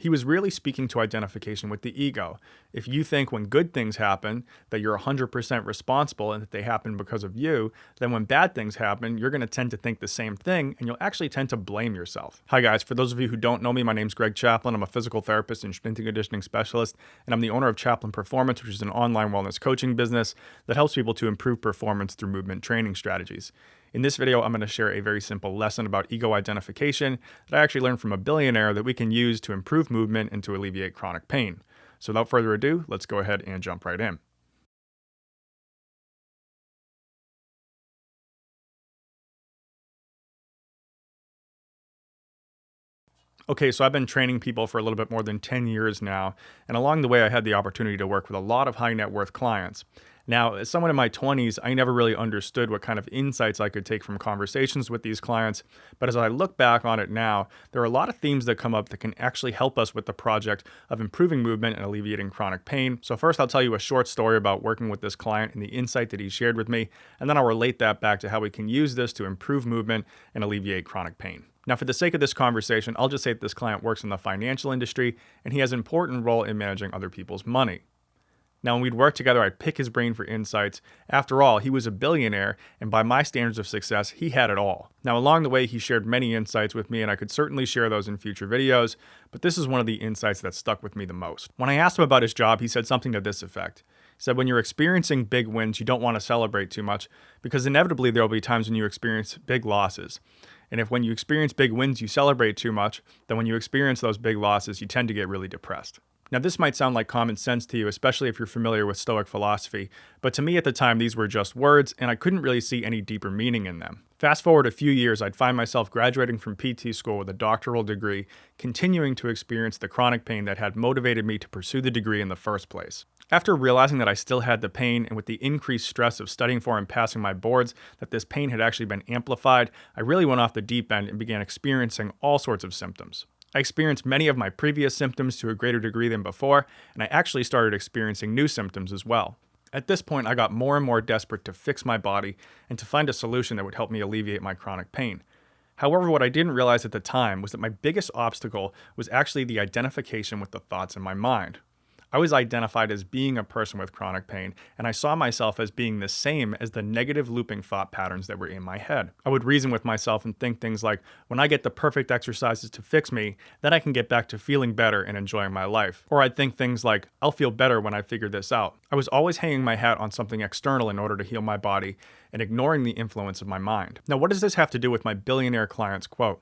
He was really speaking to identification with the ego. If you think when good things happen that you're 100% responsible and that they happen because of you, then when bad things happen, you're going to tend to think the same thing and you'll actually tend to blame yourself. Hi guys, for those of you who don't know me, my name's Greg Chaplin. I'm a physical therapist and strength and conditioning specialist, and I'm the owner of Chaplin Performance, which is an online wellness coaching business that helps people to improve performance through movement training strategies. In this video, I'm going to share a very simple lesson about ego identification that I actually learned from a billionaire that we can use to improve movement and to alleviate chronic pain. So without further ado, let's go ahead and jump right in. Okay, so I've been training people for a little bit more than 10 years now, and along the way I had the opportunity to work with a lot of high net worth clients. Now, as someone in my 20s, I never really understood what kind of insights I could take from conversations with these clients, but as I look back on it now, there are a lot of themes that come up that can actually help us with the project of improving movement and alleviating chronic pain. So first, I'll tell you a short story about working with this client and the insight that he shared with me, and then I'll relate that back to how we can use this to improve movement and alleviate chronic pain. Now, for the sake of this conversation, I'll just say that this client works in the financial industry and he has an important role in managing other people's money. Now, when we'd work together, I'd pick his brain for insights. After all, he was a billionaire, and by my standards of success, he had it all. Now, along the way, he shared many insights with me, and I could certainly share those in future videos, but this is one of the insights that stuck with me the most. When I asked him about his job, he said something to this effect. He said, when you're experiencing big wins, you don't want to celebrate too much, because inevitably there will be times when you experience big losses. And if when you experience big wins, you celebrate too much, then when you experience those big losses, you tend to get really depressed. Now, this might sound like common sense to you, especially if you're familiar with Stoic philosophy, but to me at the time, these were just words, and I couldn't really see any deeper meaning in them. Fast forward a few years, I'd find myself graduating from PT school with a doctoral degree, continuing to experience the chronic pain that had motivated me to pursue the degree in the first place. After realizing that I still had the pain, and with the increased stress of studying for and passing my boards, that this pain had actually been amplified, I really went off the deep end and began experiencing all sorts of symptoms. I experienced many of my previous symptoms to a greater degree than before, and I actually started experiencing new symptoms as well. At this point, I got more and more desperate to fix my body and to find a solution that would help me alleviate my chronic pain. However, what I didn't realize at the time was that my biggest obstacle was actually the identification with the thoughts in my mind. I was identified as being a person with chronic pain, and I saw myself as being the same as the negative looping thought patterns that were in my head. I would reason with myself and think things like, when I get the perfect exercises to fix me, then I can get back to feeling better and enjoying my life. Or I'd think things like, I'll feel better when I figure this out. I was always hanging my hat on something external in order to heal my body and ignoring the influence of my mind. Now, what does this have to do with my billionaire client's quote?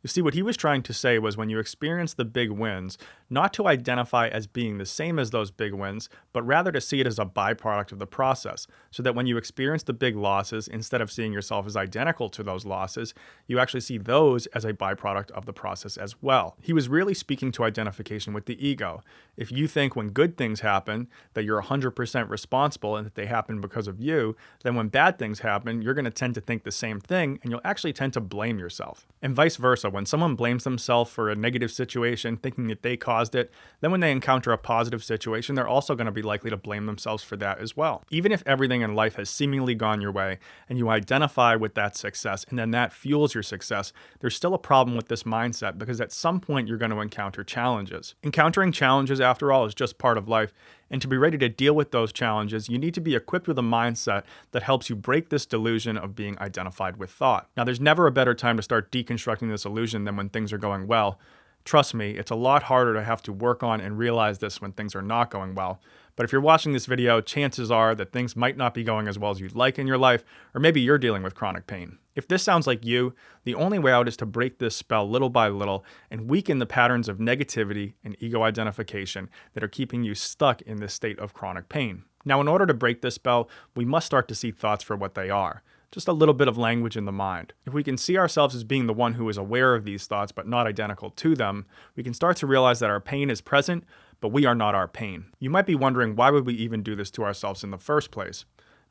You see, what he was trying to say was when you experience the big wins, not to identify as being the same as those big wins, but rather to see it as a byproduct of the process, so that when you experience the big losses, instead of seeing yourself as identical to those losses, you actually see those as a byproduct of the process as well. He was really speaking to identification with the ego. If you think when good things happen that you're 100% responsible and that they happen because of you, then when bad things happen, you're going to tend to think the same thing and you'll actually tend to blame yourself. And vice versa. When someone blames themselves for a negative situation, thinking that they caused it, then when they encounter a positive situation, they're also going to be likely to blame themselves for that as well. Even if everything in life has seemingly gone your way and you identify with that success and then that fuels your success, there's still a problem with this mindset because at some point you're going to encounter challenges. Encountering challenges, after all, is just part of life. And to be ready to deal with those challenges, you need to be equipped with a mindset that helps you break this delusion of being identified with thought. Now, there's never a better time to start deconstructing this illusion than when things are going well. Trust me, it's a lot harder to have to work on and realize this when things are not going well. But if you're watching this video, chances are that things might not be going as well as you'd like in your life, or maybe you're dealing with chronic pain. If this sounds like you, the only way out is to break this spell little by little and weaken the patterns of negativity and ego identification that are keeping you stuck in this state of chronic pain. Now, in order to break this spell, we must start to see thoughts for what they are. Just a little bit of language in the mind. If we can see ourselves as being the one who is aware of these thoughts but not identical to them, we can start to realize that our pain is present, but we are not our pain. You might be wondering, why would we even do this to ourselves in the first place?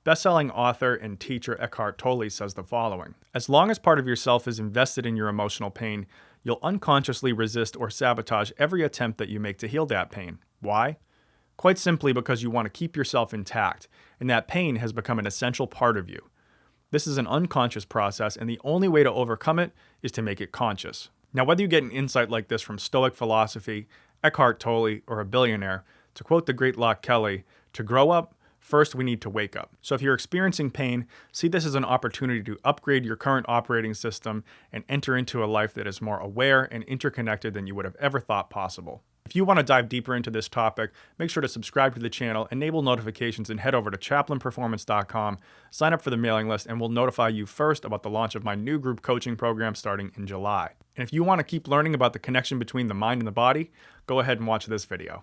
Best-selling author and teacher Eckhart Tolle says the following: as long as part of yourself is invested in your emotional pain, you'll unconsciously resist or sabotage every attempt that you make to heal that pain. Why? Quite simply because you want to keep yourself intact, and that pain has become an essential part of you. This is an unconscious process, and the only way to overcome it is to make it conscious. Now, whether you get an insight like this from Stoic philosophy, Eckhart Tolle, or a billionaire, to quote the great Locke Kelly, to grow up, first we need to wake up. So if you're experiencing pain, see this as an opportunity to upgrade your current operating system and enter into a life that is more aware and interconnected than you would have ever thought possible. If you want to dive deeper into this topic, make sure to subscribe to the channel, enable notifications, and head over to chaplinperformance.com, sign up for the mailing list, and we'll notify you first about the launch of my new group coaching program starting in July. And if you want to keep learning about the connection between the mind and the body, go ahead and watch this video.